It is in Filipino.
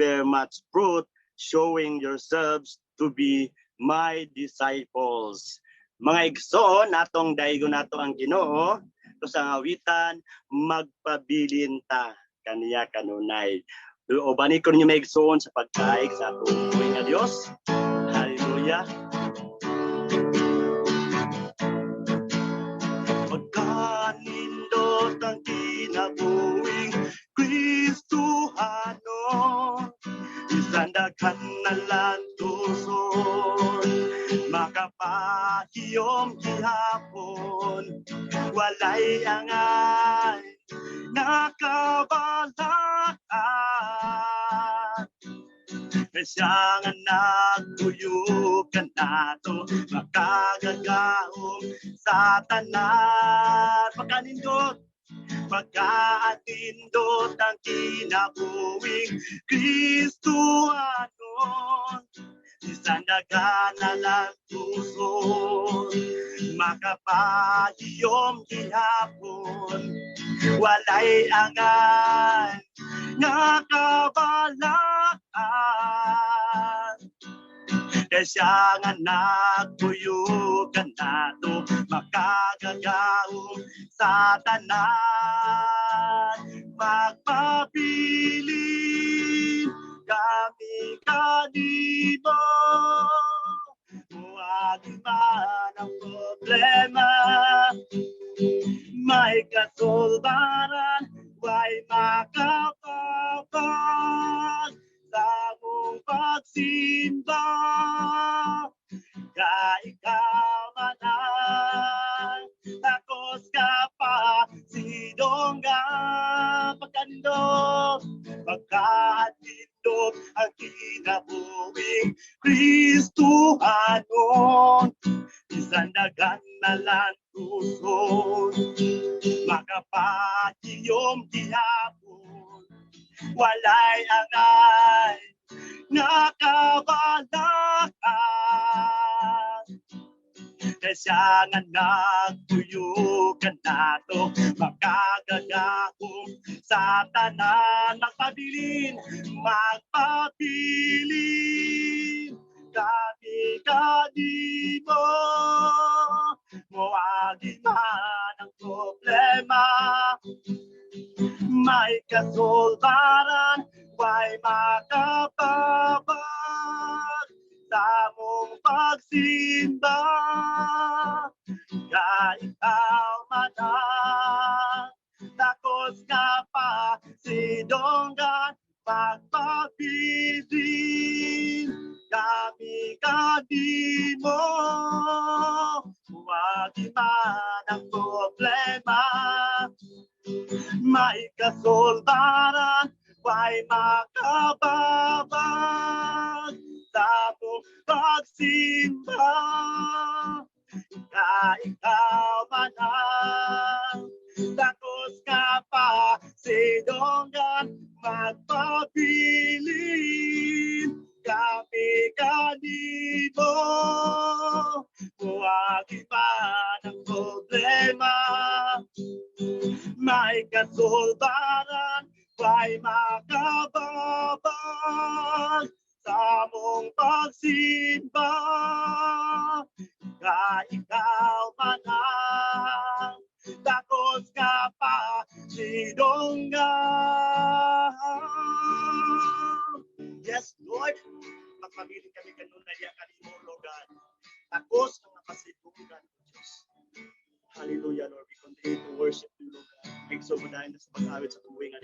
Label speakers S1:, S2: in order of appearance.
S1: bear much fruit, showing yourselves to be my disciples. Mga igsoon, natong daigo nato ang Ginoo, to sa awitan, magpabilin ta kaniya kanunay. O banikon niyo may igsoon sa pagkaig sa atong buhay nga Dios. Hallelujah. Pagkanindot ang kinabuhing Kristohano, isandagan na lang tuson, makapahiyom gihapon, walay angay, nakabalaan. Siya nga nagtuyog ka nato, makagagahom sa tanan. Pagkaatindot ang kinabuhing Kristohanon, isandagan na lang tuson, makapahiyom gihapon, walay angay, nakabalaan. Siya nga nagtuyog ka nato, makagagahom sa tanan. Magpabilin kami kanimo, huwag man ang problema, may kasulbaran, way makapapag sa mong pagsimba. Ka ikaw manang, takos ka pa, sidongga. Pagkaatindot ang kinabuhing Kristohanon, isandagan na lang tuson, makapahiyom gihapon, walay angay, nakabalaan. Siya nga nagtuyog ka nato, makagagahom sa tanan. Magpabilin kami kanimo, muwagi man ang problema, may kasulbaran, way makapabag sa mong pagsimba. Ka ikaw manang, takos nga pa, sidonggan, magpabilin kami kanimo, huwag man ang problema, may kasulbaran, way makababag sa mong pagsimba. Ka ikaw manang, takos ka pa, sidonggan, magpabilin kami kanimo, huwag man ang problema, may kasulbaran, way makababag sa mong pagsimba. Ka ikaw manang, takos ka pa, sidongga. Yes, Lord, magpabilin kami kanunaya kanimo, Lord God. Takos ang napasidonggan, Diyos. Hallelujah, Lord. We continue to worship you, Lord God. Igsoon mo dahil sa pag-awit sa tuwing